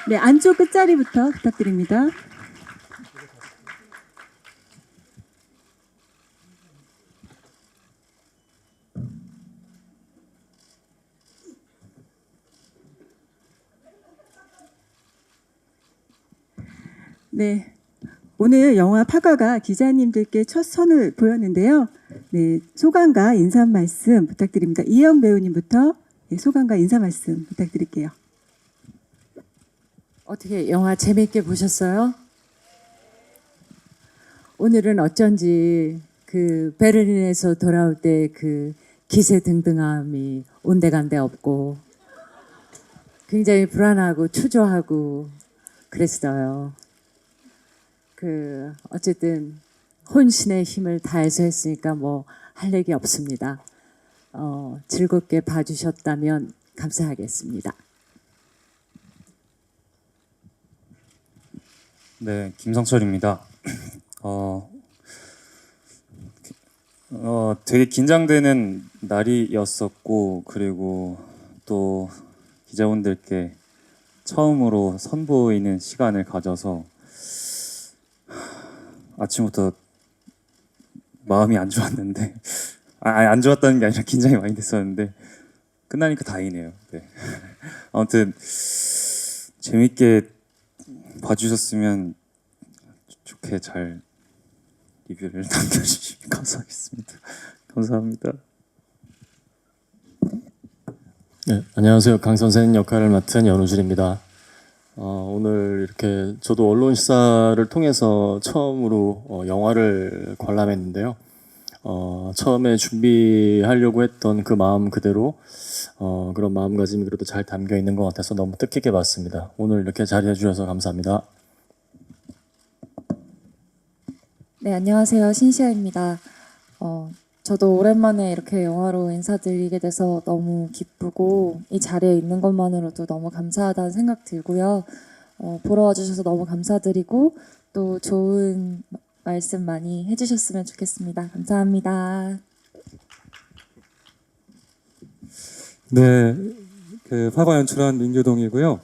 네, 안쪽 끝자리부터 부탁드립니다. 네, 오늘 영화 파가가 기자님들께 첫 선을 보였는데요. 네, 소감과 인사 말씀 부탁드립니다. 이혜영 배우님부터 소감과 인사 말씀 부탁드릴게요. 어떻게 영화 재밌게 보셨어요? 오늘은 어쩐지 그 베를린에서 돌아올 때 그 기세등등함이 온데간데 없고 굉장히 불안하고 초조하고 그랬어요. 그 어쨌든 혼신의 힘을 다해서 했으니까 뭐 할 얘기 없습니다. 즐겁게 봐주셨다면 감사하겠습니다. 네, 김성철입니다. 되게 긴장되는 날이었었고, 그리고 또 기자분들께 처음으로 선보이는 시간을 가져서 아침부터 마음이 안 좋았는데, 안 좋았다는 게 아니라 긴장이 많이 됐었는데, 끝나니까 다행이네요. 네. 아무튼, 재밌게 봐주셨으면 좋게 잘 리뷰를 남겨주시면 감사하겠습니다. 감사합니다. 네, 안녕하세요. 강 선생 역할을 맡은 연우준입니다. 오늘 이렇게 저도 언론시사를 통해서 처음으로 영화를 관람했는데요. 처음에 준비하려고 했던 그 마음 그대로 그런 마음가짐이 그래도 잘 담겨 있는 것 같아서 너무 뜻깊게 봤습니다. 오늘 이렇게 자리해 주셔서 감사합니다. 네, 안녕하세요. 신시아입니다. 저도 오랜만에 이렇게 영화로 인사드리게 돼서 너무 기쁘고 이 자리에 있는 것만으로도 너무 감사하다는 생각 들고요. 보러 와주셔서 너무 감사드리고 또 좋은 말씀 많이 해주셨으면 좋겠습니다. 감사합니다. 네, 그 파가 연출한 민규동이고요.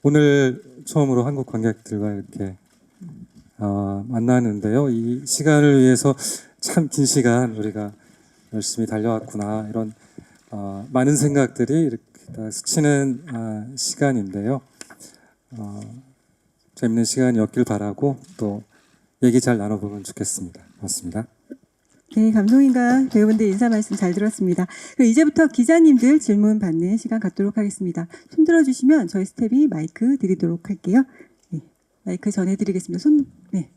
오늘 처음으로 한국 관객들과 이렇게 만나는데요. 이 시간을 위해서 참 긴 시간 우리가 열심히 달려왔구나 이런 많은 생각들이 이렇게 다 스치는 시간인데요. 재밌는 시간이었길 바라고 또 얘기 잘 나눠보면 좋겠습니다. 고맙습니다. 네, 감독님과 배우분들 인사 말씀 잘 들었습니다. 그럼 이제부터 기자님들 질문 받는 시간 갖도록 하겠습니다. 손 들어주시면 저희 스텝이 마이크 드리도록 할게요. 네, 마이크 전해드리겠습니다. 네.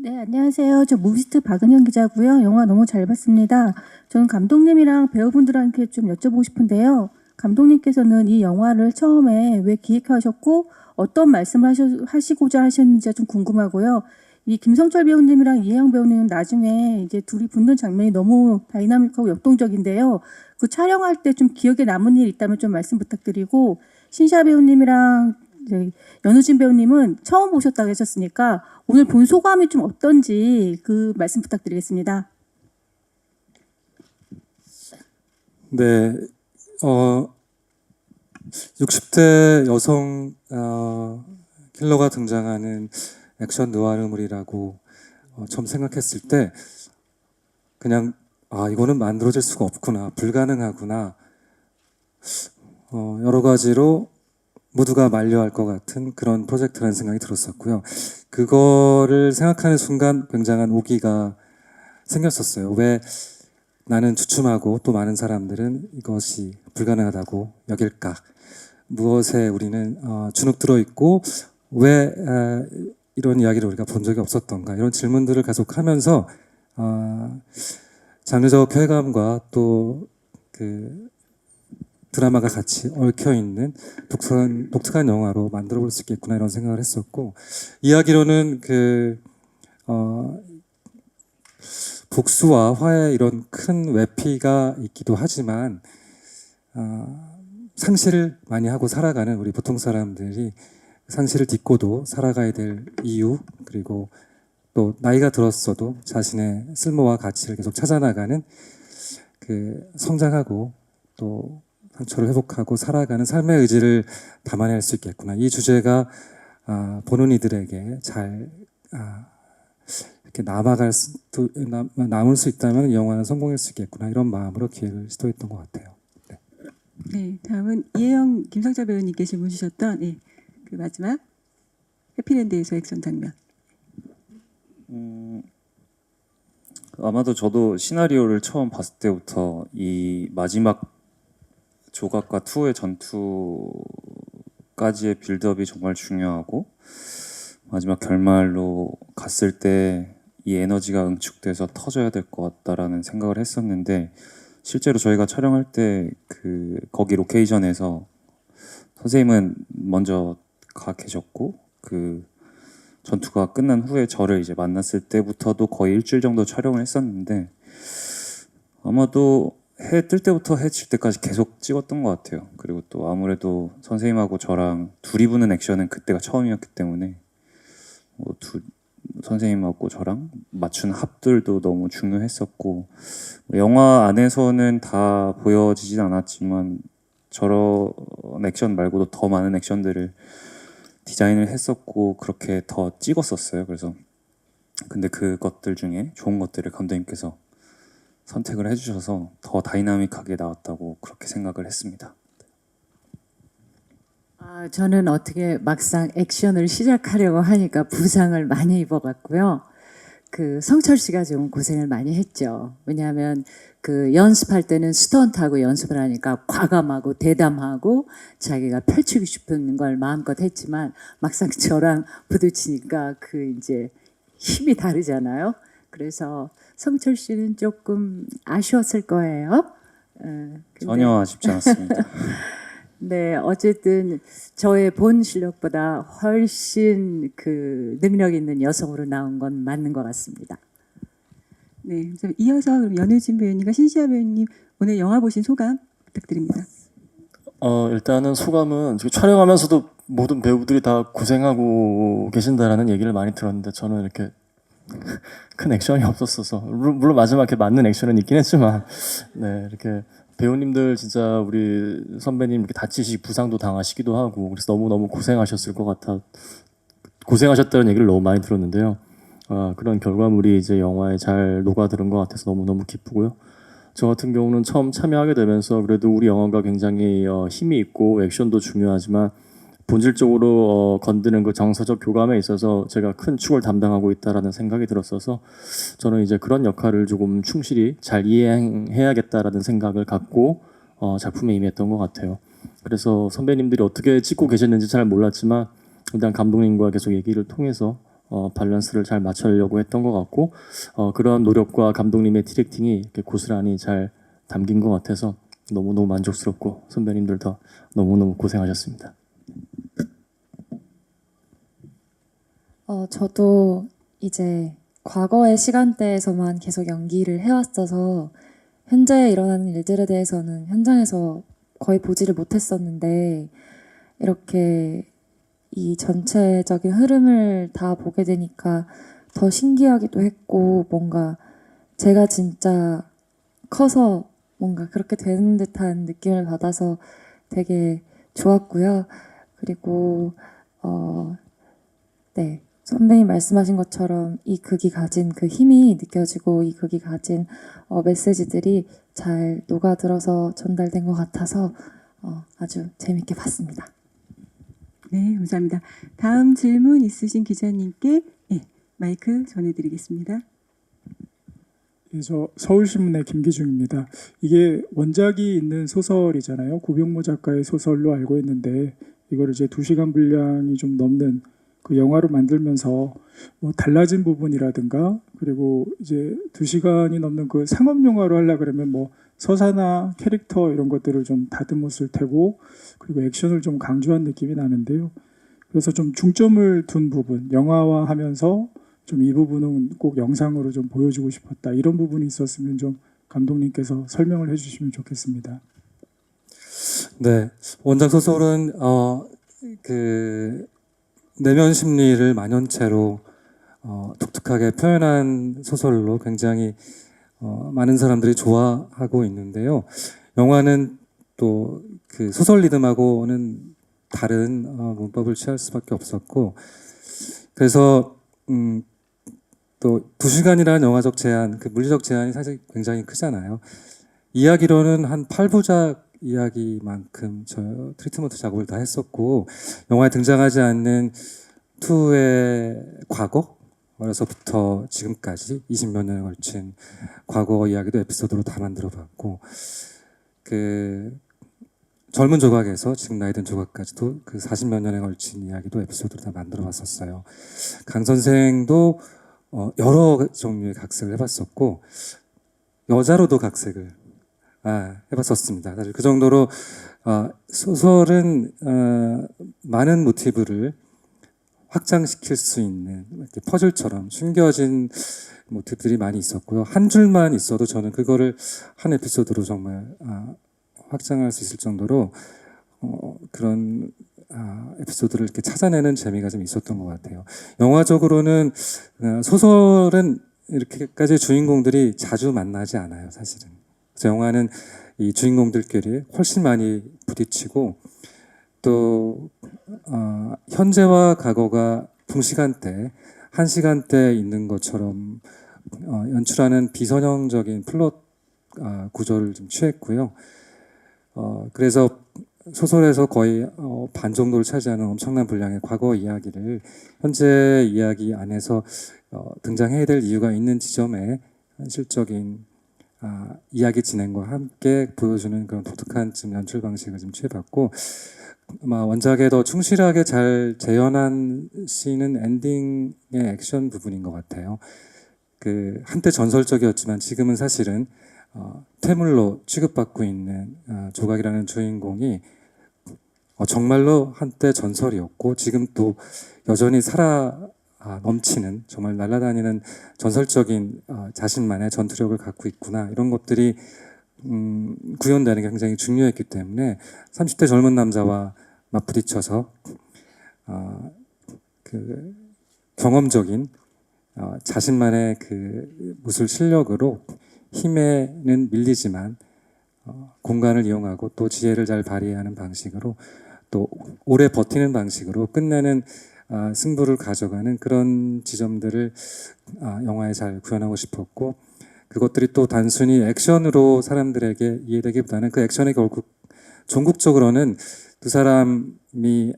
네, 안녕하세요. 저 무비스트 박은영 기자고요. 영화 너무 잘 봤습니다. 저는 감독님이랑 배우분들한테 좀 여쭤보고 싶은데요. 감독님께서는 이 영화를 처음에 왜 기획하셨고 어떤 말씀을 하시고자 하셨는지가 좀 궁금하고요. 이 김성철 배우님이랑 이혜영 배우님은 나중에 이제 둘이 붙는 장면이 너무 다이나믹하고 역동적인데요. 그 촬영할 때 좀 기억에 남은 일 있다면 좀 말씀 부탁드리고, 신시아 배우님이랑 연우진 배우님은 처음 보셨다고 하셨으니까 오늘 본 소감이 좀 어떤지 그 말씀 부탁드리겠습니다. 네, 60대 여성 킬러가 등장하는 액션 느와르물이라고 처음 생각했을 때 그냥 이거는 만들어질 수가 없구나, 불가능하구나, 여러 가지로 모두가 만려할 것 같은 그런 프로젝트라는 생각이 들었었고요. 그거를 생각하는 순간 굉장한 오기가 생겼었어요. 왜 나는 주춤하고 또 많은 사람들은 이것이 불가능하다고 여길까? 무엇에 우리는 주눅 들어 있고 왜 이런 이야기를 우리가 본 적이 없었던가? 이런 질문들을 계속하면서 장르적 쾌감과 또 그 드라마가 같이 얽혀 있는 독특한 영화로 만들어 볼 수 있겠구나 이런 생각을 했었고, 이야기로는 복수와 화해 이런 큰 외피가 있기도 하지만 상실을 많이 하고 살아가는 우리 보통 사람들이 상실을 딛고도 살아가야 될 이유, 그리고 또 나이가 들었어도 자신의 쓸모와 가치를 계속 찾아나가는 그 성장하고 또 상처를 회복하고 살아가는 삶의 의지를 담아낼 수 있겠구나. 이 주제가 보는 이들에게 잘 이렇게 남을 수 있다면 이 영화는 성공할 수 있겠구나. 이런 마음으로 기획을 시도했던 것 같아요. 네. 네, 다음은 이혜영, 김성철 배우님께 질문 주셨던 그 마지막 해피랜드에서 액션 장면. 아마도 저도 시나리오를 처음 봤을 때부터 이 마지막 조각과 투의 전투까지의 빌드업이 정말 중요하고 마지막 결말로 갔을 때 이 에너지가 응축돼서 터져야 될 것 같다라는 생각을 했었는데 실제로 저희가 촬영할 때 거기 로케이션에서 선생님은 먼저 가 계셨고 그 전투가 끝난 후에 저를 이제 만났을 때부터도 거의 일주일 정도 촬영을 했었는데 아마도 해 뜰 때부터 해 질 때까지 계속 찍었던 것 같아요. 그리고 또 아무래도 선생님하고 저랑 둘이 부는 액션은 그때가 처음이었기 때문에 선생님하고 저랑 맞춘 합들도 너무 중요했었고 영화 안에서는 다 보여지진 않았지만 저런 액션 말고도 더 많은 액션들을 디자인을 했었고 그렇게 더 찍었었어요. 그래서 근데 그것들 중에 좋은 것들을 감독님께서 선택을 해주셔서 더 다이나믹하게 나왔다고 그렇게 생각을 했습니다. 저는 어떻게 막상 액션을 시작하려고 하니까 부상을 많이 입어갔고요. 그 성철 씨가 좀 고생을 많이 했죠. 왜냐하면 그 연습할 때는 스턴트하고 연습을 하니까 과감하고 대담하고 자기가 펼치고 싶은 걸 마음껏 했지만 막상 저랑 부딪히니까 그 이제 힘이 다르잖아요. 그래서 성철 씨는 조금 아쉬웠을 거예요. 근데 전혀 아쉽지 않습니다. 네, 어쨌든 저의 본 실력보다 훨씬 그 능력 있는 여성으로 나온 건 맞는 것 같습니다. 네, 그럼 이어서 그럼 연우진 배우님과 신시아 배우님 오늘 영화 보신 소감 부탁드립니다. 일단은 소감은 지금 촬영하면서도 모든 배우들이 다 고생하고 계신다라는 얘기를 많이 들었는데 저는 이렇게 큰 액션이 없었어서 물론 마지막에 맞는 액션은 있긴 했지만 네 이렇게 배우님들 진짜 우리 선배님 이렇게 다치시고 부상도 당하시기도 하고 그래서 너무너무 고생하셨을 것 같아 고생하셨다는 얘기를 너무 많이 들었는데요. 그런 결과물이 이제 영화에 잘 녹아들은 것 같아서 너무너무 기쁘고요. 저 같은 경우는 처음 참여하게 되면서 그래도 우리 영화가 굉장히 힘이 있고 액션도 중요하지만 본질적으로 건드는 그 정서적 교감에 있어서 제가 큰 축을 담당하고 있다라는 생각이 들었어서 저는 이제 그런 역할을 조금 충실히 잘 이행해야겠다라는 생각을 갖고 작품에 임했던 것 같아요. 그래서 선배님들이 어떻게 찍고 계셨는지 잘 몰랐지만 일단 감독님과 계속 얘기를 통해서 밸런스를 잘 맞추려고 했던 것 같고 그런 노력과 감독님의 디렉팅이 이렇게 고스란히 잘 담긴 것 같아서 너무너무 만족스럽고 선배님들 다 너무너무 고생하셨습니다. 저도 이제 과거의 시간대에서만 계속 연기를 해왔어서 현재 일어나는 일들에 대해서는 현장에서 거의 보지를 못했었는데 이렇게 이 전체적인 흐름을 다 보게 되니까 더 신기하기도 했고 뭔가 제가 진짜 커서 뭔가 그렇게 되는 듯한 느낌을 받아서 되게 좋았고요. 그리고 네. 선배님 말씀하신 것처럼 이 극이 가진 그 힘이 느껴지고 이 극이 가진 메시지들이 잘 녹아들어서 전달된 것 같아서 아주 재밌게 봤습니다. 네, 감사합니다. 다음 질문 있으신 기자님께 마이크 전해드리겠습니다. 예, 저 서울신문의 김기중입니다. 이게 원작이 있는 소설이잖아요. 고병모 작가의 소설로 알고 있는데 이걸 이제 2시간 분량이 좀 넘는 그 영화로 만들면서 뭐 달라진 부분이라든가 그리고 이제 2시간이 넘는 그 상업 영화로 하려 그러면 뭐 서사나 캐릭터 이런 것들을 좀 다듬었을 테고 그리고 액션을 좀 강조한 느낌이 나는데요. 그래서 좀 중점을 둔 부분, 영화화하면서 좀 이 부분은 꼭 영상으로 좀 보여주고 싶었다. 이런 부분이 있었으면 좀 감독님께서 설명을 해주시면 좋겠습니다. 네, 원작 소설은 그 내면 심리를 만연체로 독특하게 표현한 소설로 굉장히 많은 사람들이 좋아하고 있는데요. 영화는 또 그 소설 리듬하고는 다른 문법을 취할 수밖에 없었고, 그래서 또 2시간이라는 영화적 제한, 그 물리적 제한이 사실 굉장히 크잖아요. 이야기로는 한 8부작 이야기만큼 저 트리트먼트 작업을 다 했었고, 영화에 등장하지 않는 투의 과거, 어려서부터 지금까지 20몇 년에 걸친 과거 이야기도 에피소드로 다 만들어봤고, 그 젊은 조각에서 지금 나이 든 조각까지도 그 40몇 년에 걸친 이야기도 에피소드로 다 만들어봤었어요. 강 선생도 여러 종류의 각색을 해봤었고, 여자로도 각색을 해봤었습니다. 사실 그 정도로 소설은 많은 모티브를 확장시킬 수 있는 이렇게 퍼즐처럼 숨겨진 모티브들이 많이 있었고요. 한 줄만 있어도 저는 그거를 한 에피소드로 정말 확장할 수 있을 정도로 그런 에피소드를 이렇게 찾아내는 재미가 좀 있었던 것 같아요. 영화적으로는 소설은 이렇게까지 주인공들이 자주 만나지 않아요, 사실은. 그래서 영화는 이 주인공들끼리 훨씬 많이 부딪히고, 또 현재와 과거가 동시간대, 한 시간대에 있는 것처럼 연출하는 비선형적인 플롯 구조를 좀 취했고요. 그래서 소설에서 거의 반 정도를 차지하는 엄청난 분량의 과거 이야기를 현재 이야기 안에서 등장해야 될 이유가 있는 지점에 현실적인 이야기 진행과 함께 보여주는 그런 독특한 좀 연출 방식을 좀 취해봤고, 아마 원작에 더 충실하게 잘 재현한 씬은 엔딩의 액션 부분인 것 같아요. 그 한때 전설적이었지만 지금은 사실은 퇴물로 취급받고 있는 조각이라는 주인공이 정말로 한때 전설이었고, 지금 또 여전히 살아 넘치는, 정말 날아다니는 전설적인 자신만의 전투력을 갖고 있구나, 이런 것들이 구현되는 게 굉장히 중요했기 때문에 30대 젊은 남자와 맞부딪혀서 그 경험적인 자신만의 그 무술 실력으로 힘에는 밀리지만 공간을 이용하고 또 지혜를 잘 발휘하는 방식으로 또 오래 버티는 방식으로 끝내는 승부를 가져가는 그런 지점들을 영화에 잘 구현하고 싶었고, 그것들이 또 단순히 액션으로 사람들에게 이해되기보다는 그 액션이 결국 종국적으로는 두 사람이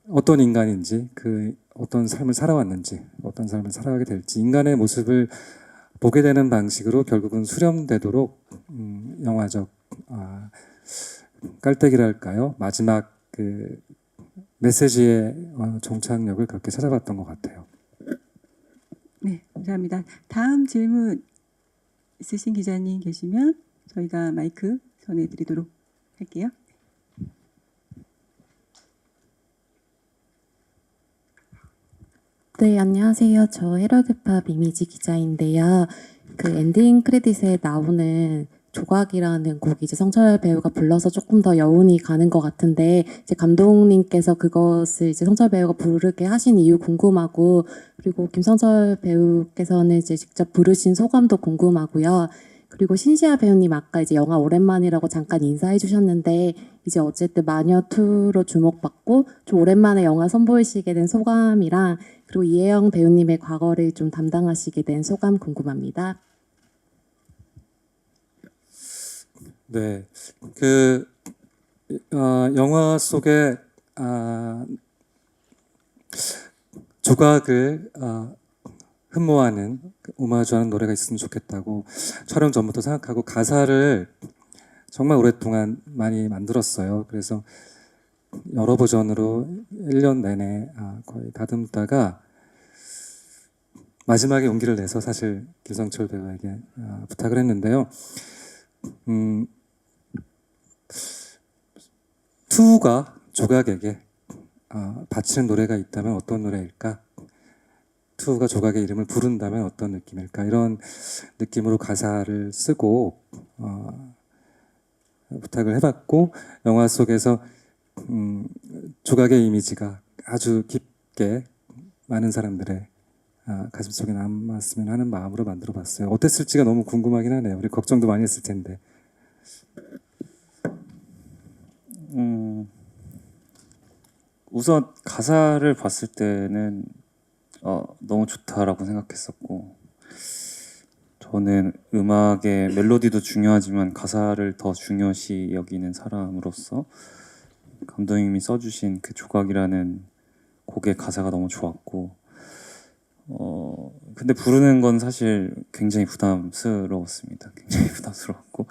어떤 인간인지, 그 어떤 삶을 살아왔는지, 어떤 삶을 살아가게 될지, 인간의 모습을 보게 되는 방식으로 결국은 수렴되도록 영화적 깔때기랄까요? 마지막 그 메시지의 종착역을 그렇게 찾아봤던 것 같아요. 네, 감사합니다. 다음 질문 있으신 기자님 계시면 저희가 마이크 전해드리도록 할게요. 네, 안녕하세요. 저 헤럴드팝 이미지 기자인데요. 그 엔딩 크레딧에 나오는 조각이라는 곡이 이제 성철 배우가 불러서 조금 더 여운이 가는 것 같은데, 이제 감독님께서 그것을 이제 성철 배우가 부르게 하신 이유 궁금하고, 그리고 김성철 배우께서는 이제 직접 부르신 소감도 궁금하고요. 그리고 신시아 배우님 아까 이제 영화 오랜만이라고 잠깐 인사해 주셨는데, 이제 어쨌든 마녀2로 주목받고 좀 오랜만에 영화 선보이시게 된 소감이랑, 그리고 이혜영 배우님의 과거를 좀 담당하시게 된 소감 궁금합니다. 네, 그 영화 속에 조각을 흠모하는, 오마주하는 노래가 있으면 좋겠다고 촬영 전부터 생각하고 가사를 정말 오랫동안 많이 만들었어요. 그래서 여러 버전으로 1년 내내 거의 다듬다가 마지막에 용기를 내서 사실 김성철 배우에게 부탁을 했는데요. 투가 조각에게 바치는 노래가 있다면 어떤 노래일까? 투가 조각의 이름을 부른다면 어떤 느낌일까? 이런 느낌으로 가사를 쓰고 부탁을 해봤고, 영화 속에서 조각의 이미지가 아주 깊게 많은 사람들의 가슴속에 남았으면 하는 마음으로 만들어봤어요. 어땠을지가 너무 궁금하긴 하네요. 우리 걱정도 많이 했을 텐데. 우선 가사를 봤을 때는 너무 좋다라고 생각했었고, 저는 음악의 멜로디도 중요하지만 가사를 더 중요시 여기는 사람으로서 감독님이 써주신 그 조각이라는 곡의 가사가 너무 좋았고, 근데 부르는 건 사실 굉장히 부담스러웠습니다. 굉장히 부담스러웠고,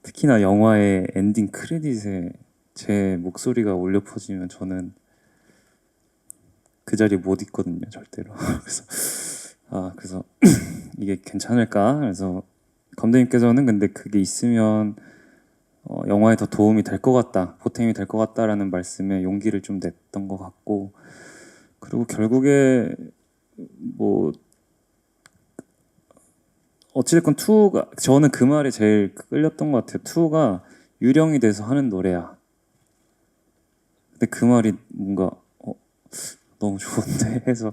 특히나 영화의 엔딩 크레딧에 제 목소리가 울려 퍼지면 저는 그 자리에 못 있거든요, 절대로. 그래서 이게 괜찮을까? 그래서 감독님께서는 근데 그게 있으면 영화에 더 도움이 될 것 같다, 보탬이 될 것 같다라는 말씀에 용기를 좀 냈던 것 같고, 그리고 결국에 뭐 어찌됐건 2가 저는 그 말이 제일 끌렸던 것 같아요. 2가 유령이 돼서 하는 노래야. 근데 그 말이 뭔가 너무 좋은데 해서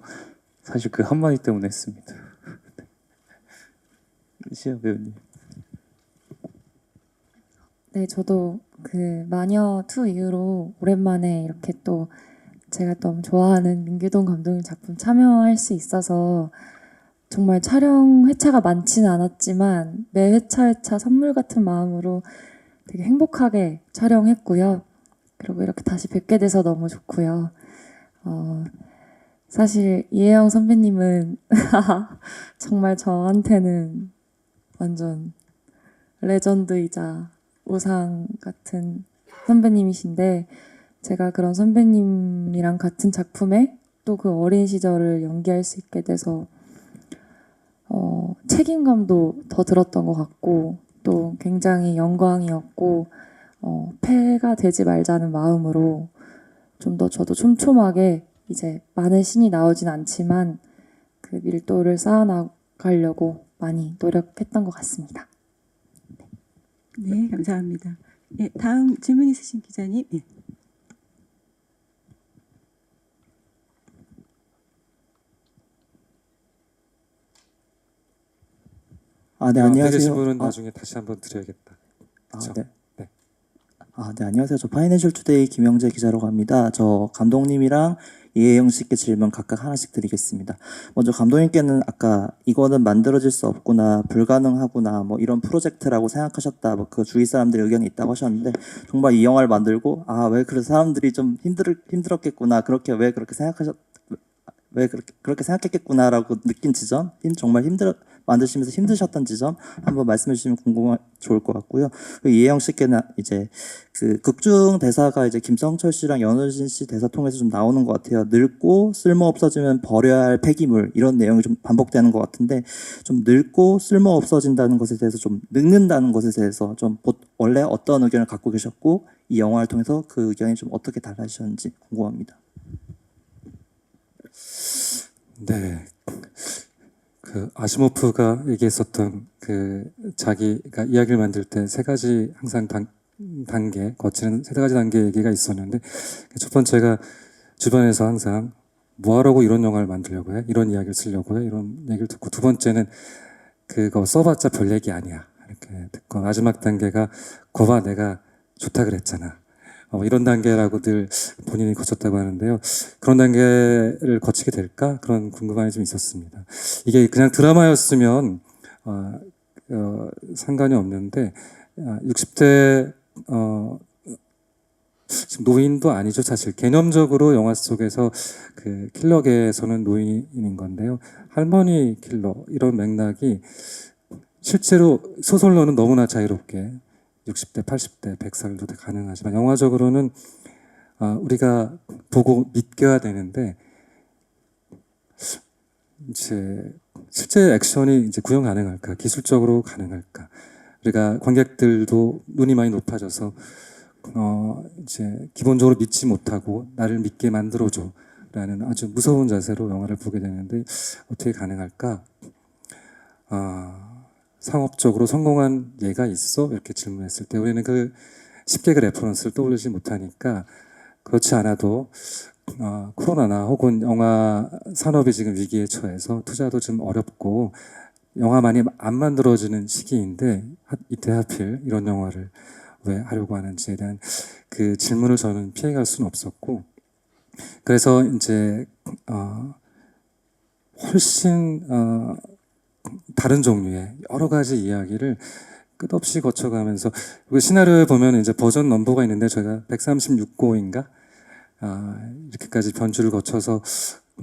사실 그 한마디 때문에 했습니다. 시아 배우님. 네, 저도 그 마녀 2 이후로 오랜만에 이렇게 또 제가 너무 좋아하는 민규동 감독님 작품 참여할 수 있어서 정말 촬영 회차가 많지는 않았지만 매 회차 선물 같은 마음으로 되게 행복하게 촬영했고요. 그리고 이렇게 다시 뵙게 돼서 너무 좋고요. 사실 이혜영 선배님은 정말 저한테는 완전 레전드이자 우상 같은 선배님이신데, 제가 그런 선배님이랑 같은 작품에 또 그 어린 시절을 연기할 수 있게 돼서 책임감도 더 들었던 것 같고, 또 굉장히 영광이었고, 패가 되지 말자는 마음으로 좀 더 저도 촘촘하게, 이제 많은 신이 나오진 않지만 그 밀도를 쌓아나가려고 많이 노력했던 것 같습니다. 네, 감사합니다. 예, 다음 질문 있으신 기자님. 예. 네, 안녕하세요. 질문은 나중에 다시 한번 드려야겠다. 그쵸? 네. 네. 네, 안녕하세요. 저 파이낸셜 투데이 김영재 기자라고 합니다. 저 감독님이랑 이혜영 씨께 질문 각각 하나씩 드리겠습니다. 먼저 감독님께는 아까 이거는 만들어질 수 없구나, 불가능하구나, 뭐 이런 프로젝트라고 생각하셨다, 뭐 그 주위 사람들의 의견이 있다고 하셨는데, 정말 이 영화를 만들고 왜 그래서 사람들이 좀 힘들었겠구나, 왜 그렇게 생각했겠구나라고 느낀 지점, 정말 만드시면서 힘드셨던 지점 한번 말씀해 주시면 좋을 것 같고요. 이혜영 씨께는 이제 그 극중 대사가 이제 김성철 씨랑 연우진 씨 대사 통해서 좀 나오는 것 같아요. 늙고 쓸모 없어지면 버려야 할 폐기물, 이런 내용이 좀 반복되는 것 같은데, 좀 늙고 쓸모 없어진다는 것에 대해서, 좀 늙는다는 것에 대해서 좀 원래 어떤 의견을 갖고 계셨고, 이 영화를 통해서 그 의견이 좀 어떻게 달라지셨는지 궁금합니다. 네. 그 아시모프가 얘기했었던 그 자기가 이야기를 만들 때 세 가지 항상 단계, 거치는 세 가지 단계 얘기가 있었는데, 첫 번째가 주변에서 항상 뭐하라고 이런 영화를 만들려고 해? 이런 이야기를 쓰려고 해? 이런 얘기를 듣고, 두 번째는 그거 써봤자 별 얘기 아니야, 이렇게 듣고, 마지막 단계가 거봐 내가 좋다 그랬잖아. 이런 단계라고 늘 본인이 거쳤다고 하는데요. 그런 단계를 거치게 될까? 그런 궁금함이 좀 있었습니다. 이게 그냥 드라마였으면 상관이 없는데, 60대 지금 노인도 아니죠, 사실. 개념적으로 영화 속에서 그 킬러계에서는 노인인 건데요. 할머니 킬러, 이런 맥락이 실제로 소설로는 너무나 자유롭게 60대, 80대, 100살도 가능하지만, 영화적으로는 우리가 보고 믿겨야 되는데, 이제 실제 액션이 이제 구현 가능할까, 기술적으로 가능할까, 우리가 관객들도 눈이 많이 높아져서 이제 기본적으로 믿지 못하고 나를 믿게 만들어줘 라는 아주 무서운 자세로 영화를 보게 되는데, 어떻게 가능할까? 상업적으로 성공한 예가 있어? 이렇게 질문했을 때 우리는 쉽게 그 레퍼런스를 떠올리지 못하니까, 그렇지 않아도 코로나나 혹은 영화 산업이 지금 위기에 처해서 투자도 좀 어렵고 영화 많이 안 만들어지는 시기인데 이때 하필 이런 영화를 왜 하려고 하는지에 대한 그 질문을 저는 피해갈 수는 없었고, 그래서 이제 훨씬 다른 종류의 여러 가지 이야기를 끝없이 거쳐가면서, 그 시나리오에 보면 이제 버전 넘버가 있는데 저희가 136고인가 이렇게까지 변주를 거쳐서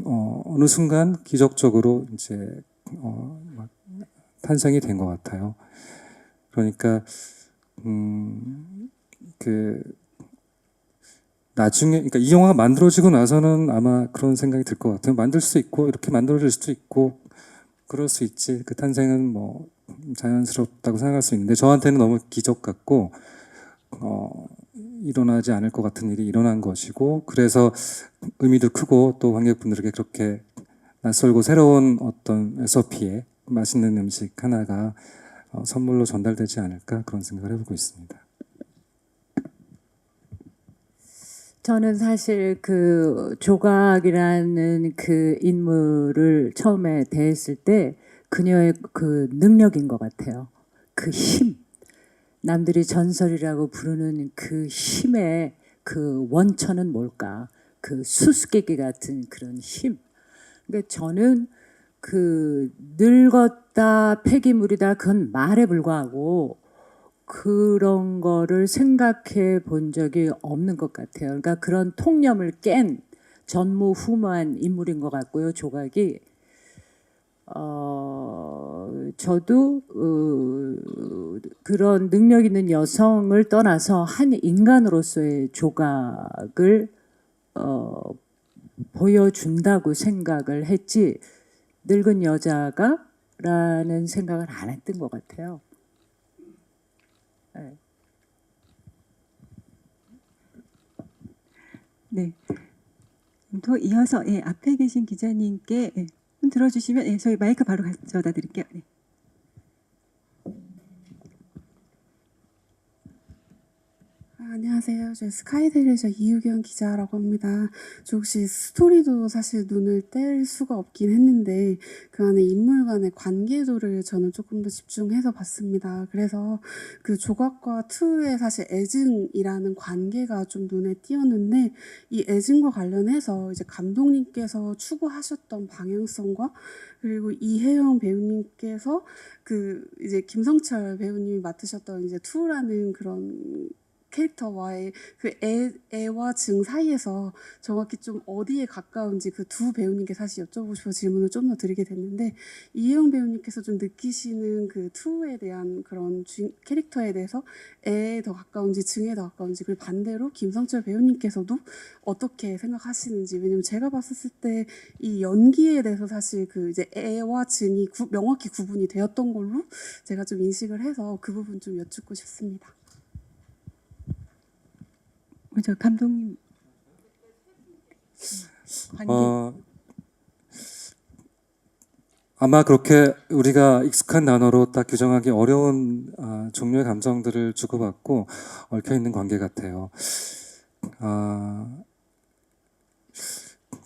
어느 순간 기적적으로 이제 막 탄생이 된 것 같아요. 그러니까 그 나중에, 그러니까 이 영화가 만들어지고 나서는 아마 그런 생각이 들 것 같아요. 만들 수 있고 이렇게 만들어질 수도 있고 그럴 수 있지. 그 탄생은 뭐 자연스럽다고 생각할 수 있는데 저한테는 너무 기적 같고 일어나지 않을 것 같은 일이 일어난 것이고, 그래서 의미도 크고 또 관객분들에게 그렇게 낯설고 새로운 어떤 SOP에 맛있는 음식 하나가 선물로 전달되지 않을까 그런 생각을 해보고 있습니다. 저는 사실 그 조각이라는 그 인물을 처음에 대했을 때 그녀의 그 능력인 것 같아요. 그 힘. 남들이 전설이라고 부르는 그 힘의 그 원천은 뭘까? 그 수수께끼 같은 그런 힘. 그러니까 저는 그 늙었다, 폐기물이다, 그건 말에 불과하고 그런 거를 생각해 본 적이 없는 것 같아요. 그러니까 그런 통념을 깬 전무후무한 인물인 것 같고요, 조각이. 저도 그런 능력 있는 여성을 떠나서 한 인간으로서의 조각을 보여준다고 생각을 했지, 늙은 여자가 라는 생각을 안 했던 것 같아요. 네. 네. 또 이어서 앞에 계신 기자님께 좀 들어주시면 저희 마이크 바로 가져다 드릴게요. 네. 안녕하세요. 저 스카이데일에서 이유경 기자라고 합니다. 저 혹시 스토리도 사실 눈을 뗄 수가 없긴 했는데 그 안에 인물 간의 관계도를 저는 조금 더 집중해서 봤습니다. 그래서 그 조각과 투의 사실 애증이라는 관계가 좀 눈에 띄었는데, 이 애증과 관련해서 이제 감독님께서 추구하셨던 방향성과 그리고 이혜영 배우님께서 그 이제 김성철 배우님이 맡으셨던 이제 투라는 그런 캐릭터와의 그 애와 증 사이에서 정확히 좀 어디에 가까운지 그 두 배우님께 사실 여쭤보고 싶어 질문을 좀 더 드리게 됐는데, 이혜영 배우님께서 좀 느끼시는 그 투에 대한 그런 캐릭터에 대해서 애에 더 가까운지 증에 더 가까운지, 그리고 반대로 김성철 배우님께서도 어떻게 생각하시는지. 왜냐면 제가 봤을 때 이 연기에 대해서 사실 그 이제 애와 증이 명확히 구분이 되었던 걸로 제가 좀 인식을 해서 그 부분 좀 여쭙고 싶습니다. 저 감독님 관계. 아마 그렇게 우리가 익숙한 단어로 딱 규정하기 어려운 종류의 감정들을 주고받고 얽혀 있는 관계 같아요.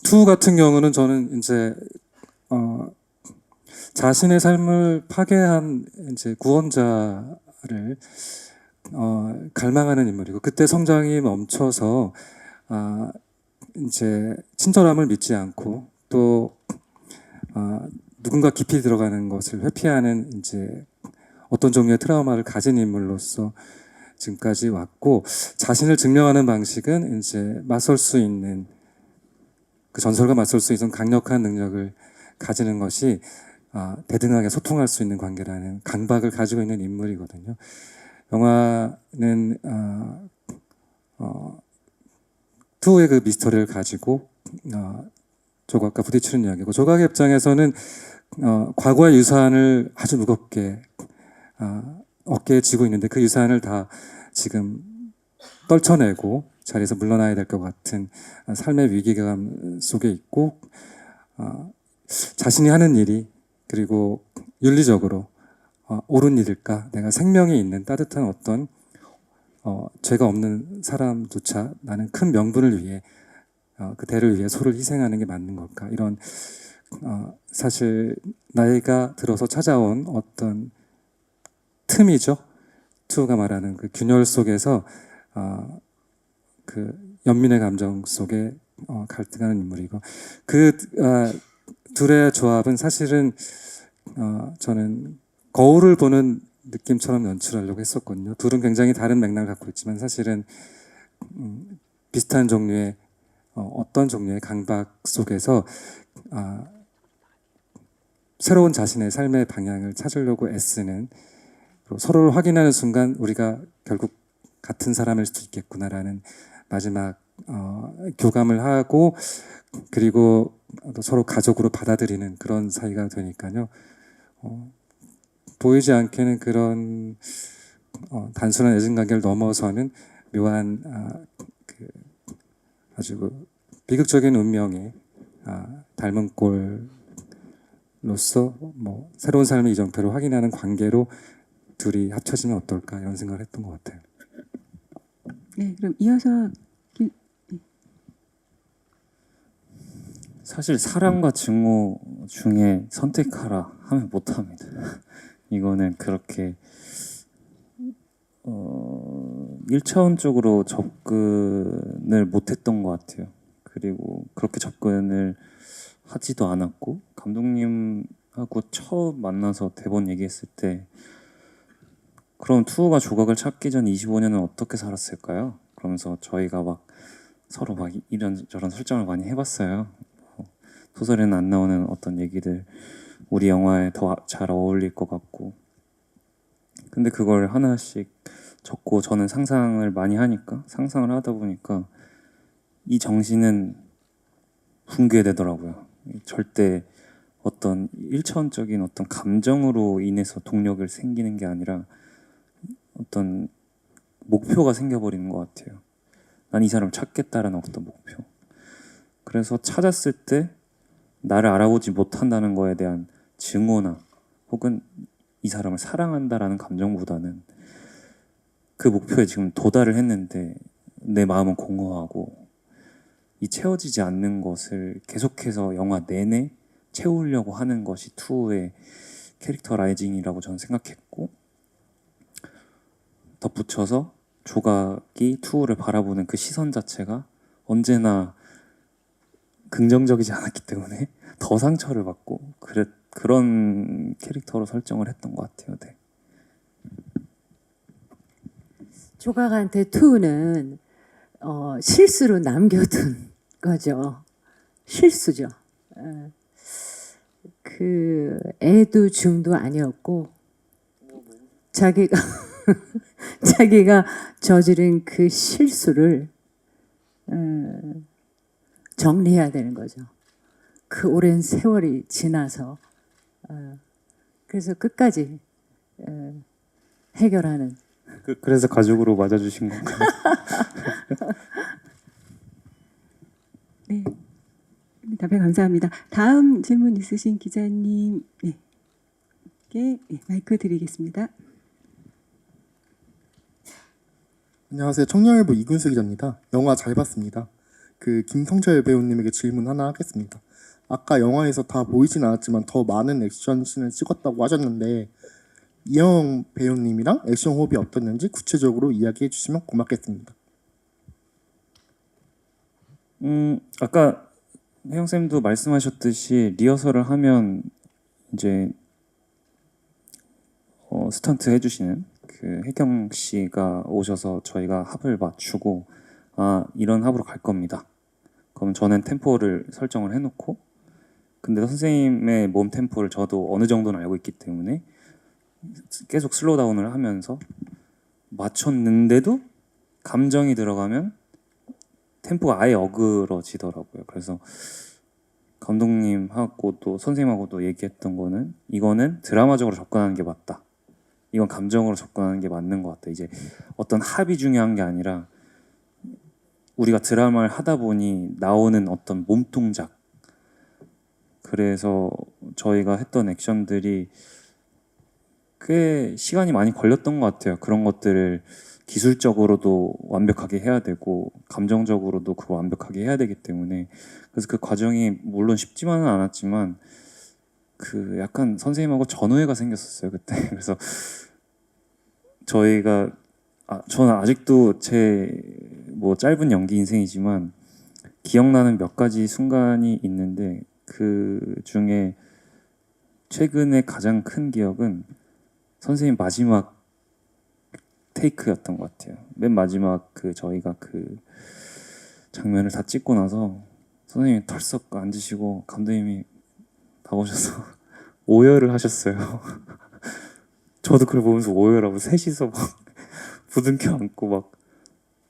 투 같은 경우는 저는 이제 자신의 삶을 파괴한 이제 구원자를 갈망하는 인물이고, 그때 성장이 멈춰서 이제 친절함을 믿지 않고 또 누군가 깊이 들어가는 것을 회피하는 이제 어떤 종류의 트라우마를 가진 인물로서 지금까지 왔고, 자신을 증명하는 방식은 이제 맞설 수 있는, 그 전설과 맞설 수 있는 강력한 능력을 가지는 것이 대등하게 소통할 수 있는 관계라는 강박을 가지고 있는 인물이거든요. 영화는 투의 그 미스터리를 가지고 조각과 부딪히는 이야기고, 조각의 입장에서는 과거의 유산을 아주 무겁게 어깨에 지고 있는데 그 유산을 다 지금 떨쳐내고 자리에서 물러나야 될 것 같은 삶의 위기감 속에 있고, 자신이 하는 일이 그리고 윤리적으로 옳은 일일까? 내가 생명이 있는 따뜻한 어떤 죄가 없는 사람조차 나는 큰 명분을 위해 그 대를 위해 소를 희생하는 게 맞는 걸까? 이런 사실 나이가 들어서 찾아온 어떤 틈이죠. 투가 말하는 그 균열 속에서 그 연민의 감정 속에 갈등하는 인물이고 그 둘의 조합은 사실은 저는 거울을 보는 느낌처럼 연출하려고 했었거든요. 둘은 굉장히 다른 맥락을 갖고 있지만 사실은 비슷한 종류의 어떤 종류의 강박 속에서 새로운 자신의 삶의 방향을 찾으려고 애쓰는 서로를 확인하는 순간 우리가 결국 같은 사람일 수도 있겠구나라는 마지막 교감을 하고 그리고 또 서로 가족으로 받아들이는 그런 사이가 되니까요. 보이지 않게는 그런 단순한 애증 관계를 넘어서는 묘한 아주 비극적인 운명의 닮은 꼴로서 뭐 새로운 삶의 이정표를 확인하는 관계로 둘이 합쳐지면 어떨까 이런 생각을 했던 것 같아요. 네, 그럼 이어서 사실 사랑과 증오 중에 선택하라 하면 못합니다. 이거는 그렇게 1차원적으로 접근을 못했던 것 같아요. 그리고 그렇게 접근을 하지도 않았고 감독님하고 처음 만나서 대본 얘기했을 때 그럼 투우가 조각을 찾기 전 25년은 어떻게 살았을까요? 그러면서 저희가 막 서로 막 이런저런 설정을 많이 해봤어요. 소설에는 안 나오는 어떤 얘기들 우리 영화에 더 잘 어울릴 것 같고 근데 그걸 하나씩 적고 저는 상상을 많이 하니까 상상을 하다 보니까 이 정신은 붕괴되더라고요. 절대 어떤 1차원적인 어떤 감정으로 인해서 동력을 생기는 게 아니라 어떤 목표가 생겨버리는 것 같아요. 난 이 사람을 찾겠다라는 어떤 목표. 그래서 찾았을 때 나를 알아보지 못한다는 거에 대한 증오나 혹은 이 사람을 사랑한다라는 감정보다는 그 목표에 지금 도달을 했는데 내 마음은 공허하고 이 채워지지 않는 것을 계속해서 영화 내내 채우려고 하는 것이 투의 캐릭터라이징이라고 저는 생각했고 덧붙여서 조각이 투우를 바라보는 그 시선 자체가 언제나 긍정적이지 않았기 때문에 더 상처를 받고 그런 캐릭터로 설정을 했던 것 같아요. 네. 조각한테 투는 실수로 남겨둔 거죠. 실수죠. 그 애도 중도 아니었고 자기가 저지른 그 실수를 정리해야 되는 거죠. 그 오랜 세월이 지나서 그래서 끝까지 해결하는. 그래서 가족으로 맞아주신 건가요? 네, 답변 감사합니다. 다음 질문 있으신 기자님, 마이크 드리겠습니다. 안녕하세요. 청년일보 이근수 기자입니다. 영화 잘 봤습니다. 그 김성철 배우님에게 질문 하나 하겠습니다. 아까 영화에서 다 보이진 않았지만 더 많은 액션씬을 찍었다고 하셨는데 이영 배우님이랑 액션 호흡이 어땠는지 구체적으로 이야기해 주시면 고맙겠습니다. 아까 혜영 쌤도 말씀하셨듯이 리허설을 하면 이제 스턴트 해주시는 그 혜경 씨가 오셔서 저희가 합을 맞추고 이런 합으로 갈 겁니다. 그럼 저는 템포를 설정을 해놓고 근데 선생님의 몸 템포를 저도 어느 정도는 알고 있기 때문에 계속 슬로우 다운을 하면서 맞췄는데도 감정이 들어가면 템포가 아예 어그러지더라고요. 그래서 감독님하고 또 선생님하고도 얘기했던 거는 이거는 드라마적으로 접근하는 게 맞다. 이건 감정으로 접근하는 게 맞는 것 같다. 이제 어떤 합이 중요한 게 아니라 우리가 드라마를 하다 보니 나오는 어떤 몸동작. 그래서 저희가 했던 액션들이 꽤 시간이 많이 걸렸던 것 같아요. 그런 것들을 기술적으로도 완벽하게 해야 되고 감정적으로도 그걸 완벽하게 해야 되기 때문에 그래서 그 과정이 물론 쉽지만은 않았지만 그 약간 선생님하고 전오해가 생겼었어요 그때. 그래서 저희가 저는 아직도 제 뭐 짧은 연기 인생이지만 기억나는 몇 가지 순간이 있는데 그 중에 최근에 가장 큰 기억은 선생님 마지막 테이크였던 것 같아요. 맨 마지막 그 저희가 그 장면을 다 찍고 나서 선생님이 털썩 앉으시고 감독님이 나오셔서 오열을 하셨어요. 저도 그걸 보면서 오열하고 셋이서 막 부둥켜 안고 막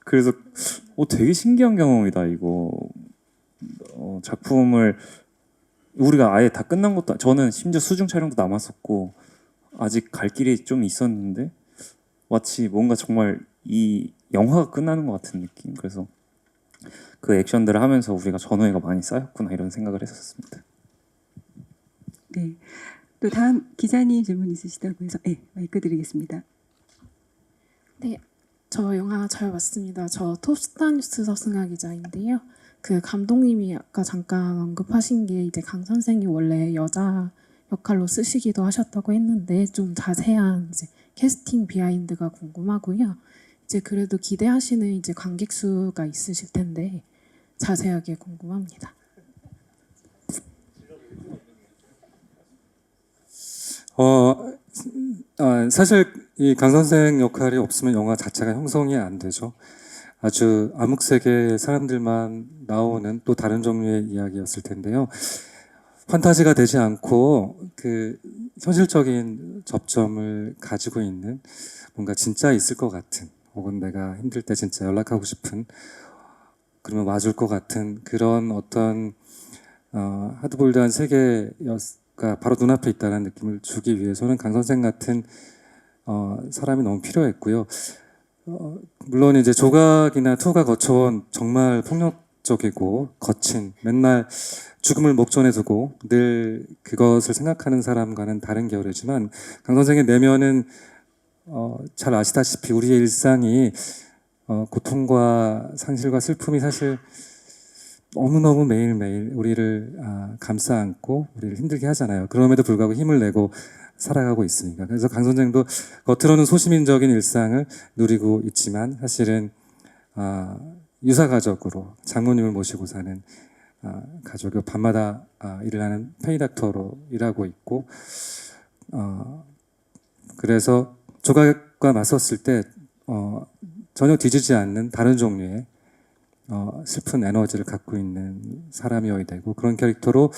그래서 되게 신기한 경험이다 이거. 작품을 우리가 아예 다 끝난 것도 저는 심지어 수중 촬영도 남았었고 아직 갈 길이 좀 있었는데 마치 뭔가 정말 이 영화가 끝나는 것 같은 느낌. 그래서 그 액션들을 하면서 우리가 전오해가 많이 쌓였구나 이런 생각을 했었습니다. 네. 또 다음 기자님 질문 있으시다고 해서 네, 마이크 드리겠습니다. 네, 저 영화 잘 봤습니다. 저 톱스타 뉴스 서승아 기자인데요. 그 감독님이 아까 잠깐 언급하신 게 이제 강 선생이 원래 여자 역할로 쓰시기도 하셨다고 했는데 좀 자세한 이제 캐스팅 비하인드가 궁금하고요. 이제 그래도 기대하시는 이제 관객 수가 있으실 텐데 자세하게 궁금합니다. 사실 이 강 선생 역할이 없으면 영화 자체가 형성이 안 되죠. 아주 암흑세계의 사람들만 나오는 또 다른 종류의 이야기였을 텐데요. 판타지가 되지 않고 그 현실적인 접점을 가지고 있는 뭔가 진짜 있을 것 같은 혹은 내가 힘들 때 진짜 연락하고 싶은 그러면 와줄 것 같은 그런 어떤 하드볼드한 세계가 바로 눈앞에 있다는 느낌을 주기 위해서는 강 선생 같은 사람이 너무 필요했고요. 물론 이제 조각이나 투가 거쳐온 정말 폭력적이고 거친 맨날 죽음을 목전에 두고 늘 그것을 생각하는 사람과는 다른 계열이지만 강 선생의 내면은 잘 아시다시피 우리의 일상이 고통과 상실과 슬픔이 사실 너무너무 매일매일 우리를 감싸 안고 우리를 힘들게 하잖아요. 그럼에도 불구하고 힘을 내고 살아가고 있으니까. 그래서 강 선생도 겉으로는 소시민적인 일상을 누리고 있지만 사실은 유사가족으로 장모님을 모시고 사는 가족이 밤마다 일을 하는 페이닥터로 일하고 있고 그래서 조각과 맞섰을 때 전혀 뒤지지 않는 다른 종류의 슬픈 에너지를 갖고 있는 사람이어야 되고 그런 캐릭터로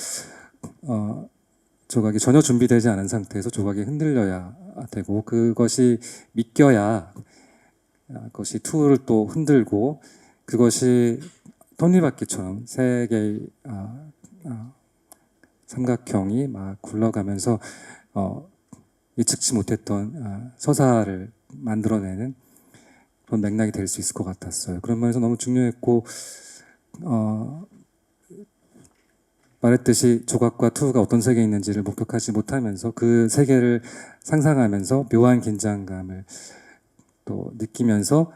조각이 전혀 준비되지 않은 상태에서 조각이 흔들려야 되고 그것이 믿겨야 그것이 투를 또 흔들고 그것이 톱니바퀴처럼 세 개의 삼각형이 막 굴러가면서 예측치 못했던 서사를 만들어내는 그런 맥락이 될 수 있을 것 같았어요. 그런 면에서 너무 중요했고 말했듯이 조각과 투가 어떤 세계에 있는지를 목격하지 못하면서 그 세계를 상상하면서 묘한 긴장감을 또 느끼면서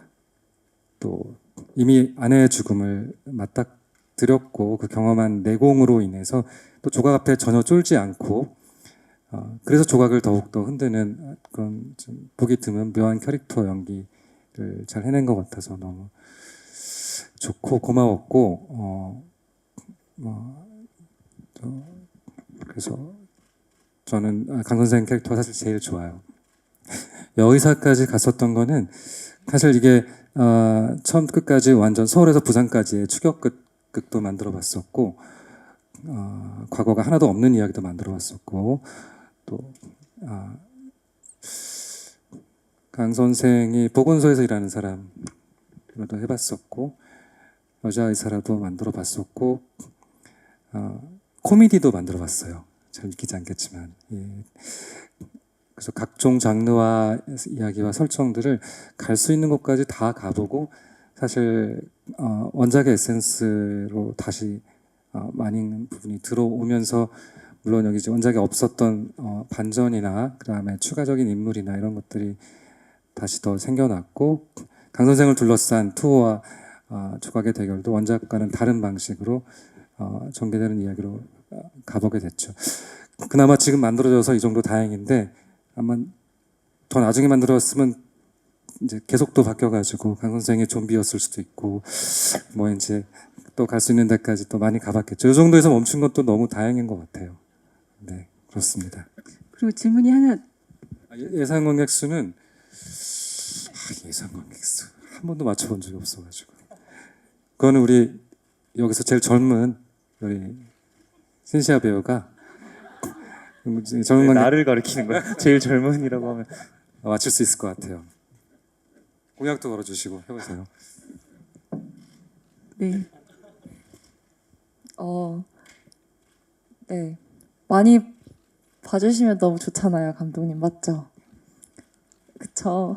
또 이미 아내의 죽음을 맞닥뜨렸고 그 경험한 내공으로 인해서 또 조각 앞에 전혀 쫄지 않고 그래서 조각을 더욱더 흔드는 그런 좀 보기 드문 묘한 캐릭터 연기를 잘 해낸 것 같아서 너무 좋고 고마웠고 그래서 저는 강 선생 캐릭터가 사실 제일 좋아요. 여의사까지 갔었던 거는 사실 이게 처음 끝까지 완전 서울에서 부산까지의 추격극도 만들어봤었고 과거가 하나도 없는 이야기도 만들어봤었고 또 강 선생이 보건소에서 일하는 사람도 해봤었고 여자 의사라도 만들어봤었고 코미디도 만들어봤어요. 잘 믿기지 않겠지만 그래서 각종 장르와 이야기와 설정들을 갈 수 있는 곳까지 다 가보고 사실 원작의 에센스로 다시 많은 부분이 들어오면서 물론 여기 이제 원작에 없었던 반전이나 그다음에 추가적인 인물이나 이런 것들이 다시 더 생겨났고 강 선생을 둘러싼 투어와 조각의 대결도 원작과는 다른 방식으로 전개되는 이야기로 가보게 됐죠. 그나마 지금 만들어져서 이 정도 다행인데 아마 더 나중에 만들었으면 이제 계속도 바뀌어가지고 강 선생이 좀비였을 수도 있고 뭐 이제 또 갈 수 있는 데까지 또 많이 가봤겠죠. 이 정도에서 멈춘 것도 너무 다행인 것 같아요. 네, 그렇습니다. 그리고 질문이 하나 예상 관객 수는 예상 관객 수 한 번도 맞춰본 적이 없어가지고 그거는 우리 여기서 제일 젊은 우리 신시아 배우가 젊은 관객 나를 가리키는 거야? 제일 젊은이라고 하면 맞출 수 있을 것 같아요. 공약도 걸어주시고 해보세요. 네. 네. 많이 봐주시면 너무 좋잖아요, 감독님. 맞죠? 그쵸?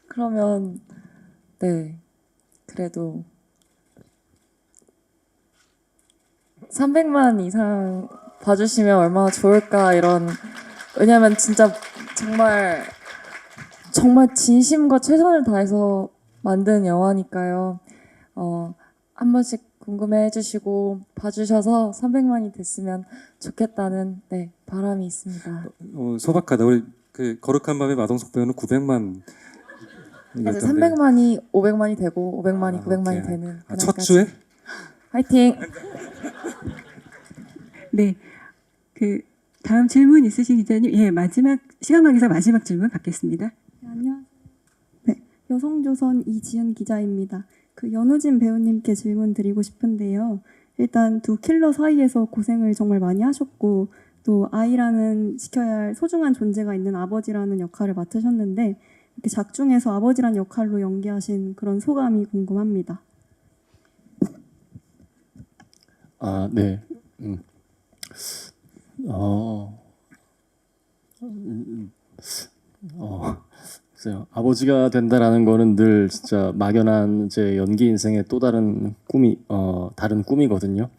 그러면, 네. 그래도 300만 이상 봐주시면 얼마나 좋을까, 이런. 왜냐면 진짜 정말 진심과 최선을 다해서 만든 영화니까요. 한 번씩 궁금해 해주시고 봐주셔서 300만이 됐으면 좋겠다는 바람이 있습니다. 소박하다. 우리 그 거룩한 밤의 마동석 배우는 900만. 맞아요. 300만이 500만이 되고 500만이 900만이 오케이. 되는 첫 그날까지. 주에? 화이팅! 네. 그 다음 질문 있으신 기자님, 예, 마지막 시간 관계상 마지막 질문 받겠습니다. 네, 안녕하세요. 네, 여성조선 이지은 기자입니다. 그 연우진 배우님께 질문 드리고 싶은데요. 일단 두 킬러 사이에서 고생을 정말 많이 하셨고 또 아이라는 지켜야 할 소중한 존재가 있는 아버지라는 역할을 맡으셨는데 이렇게 작중에서 아버지란 역할로 연기하신 그런 소감이 궁금합니다. 네. 글쎄요. 아버지가 된다라는 거는 늘 진짜 막연한 제 연기 인생의 또 다른 다른 꿈이거든요.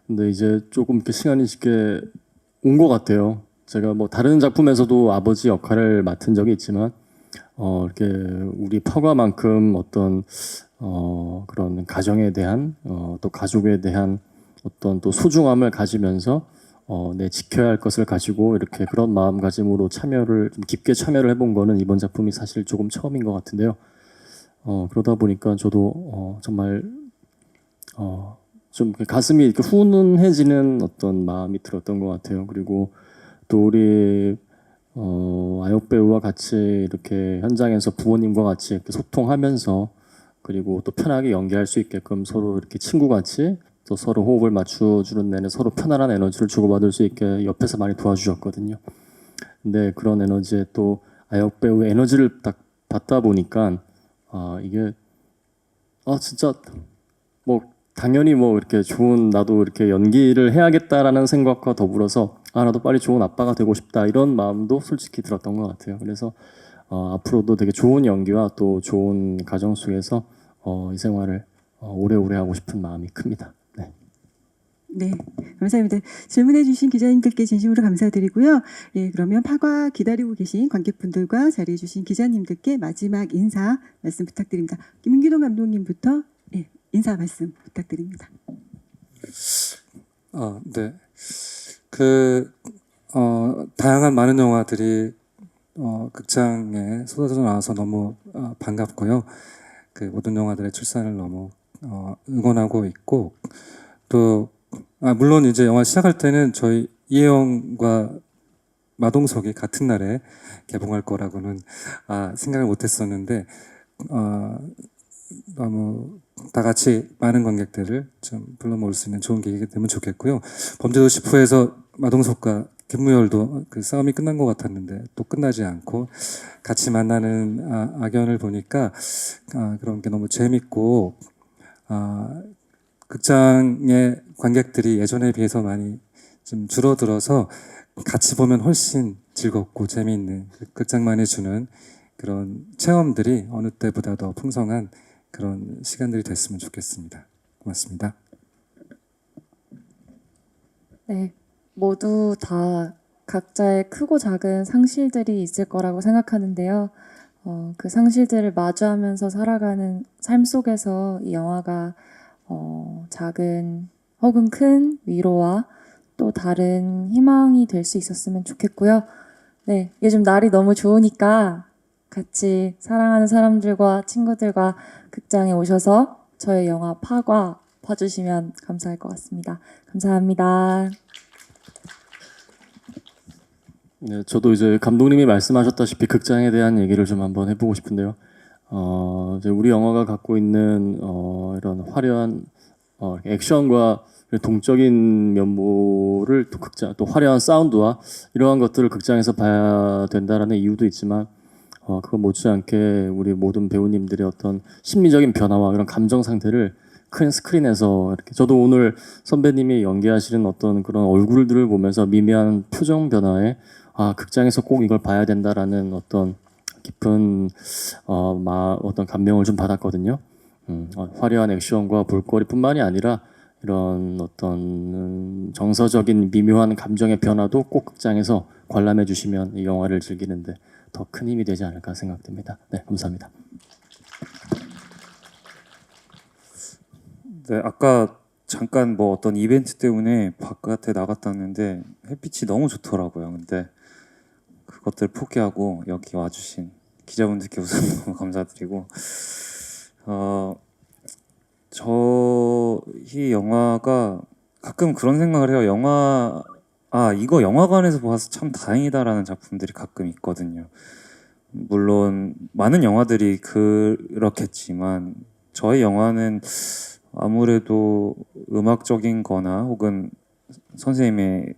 근데 이제 조금 이렇게 시간이 쉽게 온 것 같아요. 제가 뭐 다른 작품에서도 아버지 역할을 맡은 적이 있지만, 이렇게 우리 파과만큼 어떤 그런 가정에 대한 또 가족에 대한 어떤 또 소중함을 가지면서 내 지켜야 할 것을 가지고 이렇게 그런 마음가짐으로 좀 깊게 참여를 해본 거는 이번 작품이 사실 조금 처음인 것 같은데요. 그러다 보니까 저도 정말 좀 가슴이 이렇게 훈훈해지는 어떤 마음이 들었던 것 같아요. 그리고 또 우리 아역 배우와 같이 이렇게 현장에서 부모님과 같이 이렇게 소통하면서 그리고 또 편하게 연기할 수 있게끔 서로 이렇게 친구같이 또 서로 호흡을 맞춰주는 내내 서로 편안한 에너지를 주고받을 수 있게 옆에서 많이 도와주셨거든요. 근데 그런 에너지에 또 아역 배우의 에너지를 딱 받다 보니까 이게 진짜 뭐 당연히 뭐 이렇게 나도 이렇게 연기를 해야겠다라는 생각과 더불어서 나도 빨리 좋은 아빠가 되고 싶다 이런 마음도 솔직히 들었던 것 같아요. 그래서 앞으로도 되게 좋은 연기와 또 좋은 가정 속에서 이 생활을 오래오래 하고 싶은 마음이 큽니다. 네, 감사합니다. 질문해주신 기자님들께 진심으로 감사드리고요. 예, 그러면 파과 기다리고 계신 관객분들과 자리해주신 기자님들께 마지막 인사 말씀 부탁드립니다. 김민기동 감독님부터 인사 말씀 부탁드립니다. 네. 다양한 많은 영화들이 극장에 쏟아져 나와서 너무 반갑고요. 그 모든 영화들의 출산을 너무 응원하고 있고 또 물론 이제 영화 시작할 때는 저희 이혜영과 마동석이 같은 날에 개봉할 거라고는 생각을 못했었는데 너무 다 같이 많은 관객들을 좀 불러 모을 수 있는 좋은 계기가 되면 좋겠고요. 범죄도시 2에서 마동석과 김무열도 그 싸움이 끝난 것 같았는데 또 끝나지 않고 같이 만나는 악연을 보니까 그런 게 너무 재밌고 극장의 관객들이 예전에 비해서 많이 좀 줄어들어서 같이 보면 훨씬 즐겁고 재미있는 극장만이 주는 그런 체험들이 어느 때보다 더 풍성한 그런 시간들이 됐으면 좋겠습니다. 고맙습니다. 네, 모두 다 각자의 크고 작은 상실들이 있을 거라고 생각하는데요. 그 상실들을 마주하면서 살아가는 삶 속에서 이 영화가 작은 혹은 큰 위로와 또 다른 희망이 될 수 있었으면 좋겠고요. 네, 요즘 날이 너무 좋으니까 같이 사랑하는 사람들과 친구들과 극장에 오셔서 저의 영화 파과 봐주시면 감사할 것 같습니다. 감사합니다. 네, 저도 이제 감독님이 말씀하셨다시피 극장에 대한 얘기를 좀 한번 해보고 싶은데요. 이제 우리 영화가 갖고 있는 이런 화려한 액션과 동적인 면모를 또 극장, 또 화려한 사운드와 이러한 것들을 극장에서 봐야 된다라는 이유도 있지만, 그거 못지않게 우리 모든 배우님들의 어떤 심리적인 변화와 그런 감정 상태를 큰 스크린에서 이렇게, 저도 오늘 선배님이 연기하시는 어떤 그런 얼굴들을 보면서 미미한 표정 변화에 극장에서 꼭 이걸 봐야 된다라는 어떤 깊은 어떤 감명을 좀 받았거든요. 화려한 액션과 볼거리뿐만이 아니라 이런 어떤 정서적인 미묘한 감정의 변화도 꼭 극장에서 관람해 주시면 이 영화를 즐기는데 더 큰 힘이 되지 않을까 생각됩니다. 네, 감사합니다. 네, 아까 잠깐 뭐 어떤 이벤트 때문에 바깥에 나갔다는데 햇빛이 너무 좋더라고요. 근데 그것들 포기하고 여기 와주신 기자분들께 우선 너무 감사드리고, 이 영화가 가끔 그런 생각을 해요. 이거 영화관에서 봐서 참 다행이다라는 작품들이 가끔 있거든요. 물론 많은 영화들이 그렇겠지만 저희 영화는 아무래도 음악적인 거나 혹은 선생님의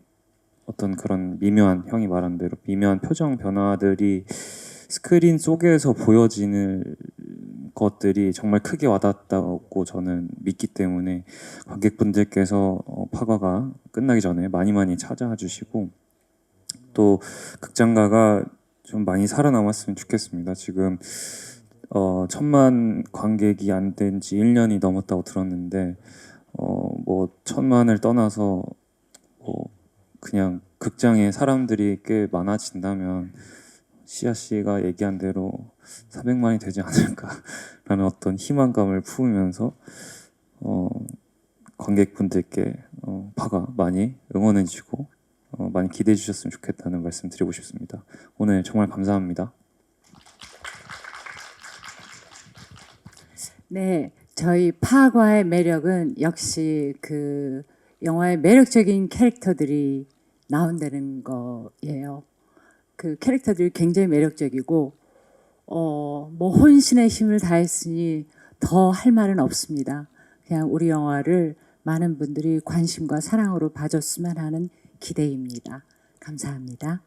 어떤 그런 미묘한, 형이 말한 대로 미묘한 표정 변화들이 스크린 속에서 보여지는 것들이 정말 크게 와닿았다고 저는 믿기 때문에 관객분들께서 파과가 끝나기 전에 많이 찾아와 주시고, 또 극장가가 좀 많이 살아남았으면 좋겠습니다. 지금 1000만 관객이 안 된 지 1년이 넘었다고 들었는데, 뭐 1000만을 떠나서 그냥 극장에 사람들이 꽤 많아진다면 시아 씨가 얘기한 대로 400만이 되지 않을까라는 어떤 희망감을 품으면서 관객분들께 파가 많이 응원해 주시고 많이 기대해 주셨으면 좋겠다는 말씀 드리고 싶습니다. 오늘 정말 감사합니다. 네, 저희 파과의 매력은 역시 그 영화의 매력적인 캐릭터들이 나온다는 거예요. 그 캐릭터들이 굉장히 매력적이고, 뭐 혼신의 힘을 다했으니 더 할 말은 없습니다. 그냥 우리 영화를 많은 분들이 관심과 사랑으로 봐줬으면 하는 기대입니다. 감사합니다.